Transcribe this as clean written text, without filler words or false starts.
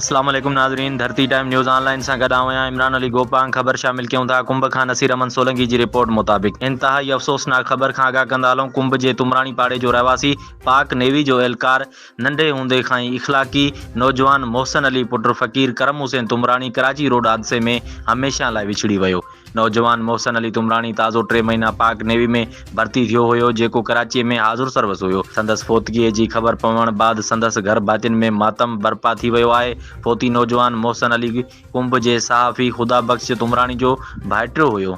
अस्सलाम वालेकुम नाज़रीन, धरती टाइम न्यूज़ ऑनलाइन सां गॾु आहियां इमरान अली गोपांग। ख़बर शामिल कयूं था। कुंभ खां नसीर अमन सोलंकी जी रिपोर्ट मुताबिक़ इंतहाई अफ़सोसनाक ख़बर खां आगाह कंदा हलूं। कुंभ जे तुमराणी पाड़े जो रहवासी पाक नेवी जो एहलकार नंढे हूंदे खां ई इख़लाक़ी नौजवान मोहसिन अली पुट फ़कीर करम हुसैन तुमराणी कराची रोड हादसे में हमेशह लाइ विछड़ी वियो। नौजवान मोहसिन अली तुमराणी ताज़ो 3 महीना पाक नेवी में भर्ती थियो हुयो, जेको कराची में हाज़ुर सर्विस हुयो। संदसि फोतगीअ जी ख़बर पवण बाद संदसि घर भातियुनि में मातम बर्पा थी वियो आहे। फोती नौजवान मोहसिन अली कुंभ जे सहाफ़ी ख़ुदा बख़्श तुमराणी जो भाइटियो हुयो।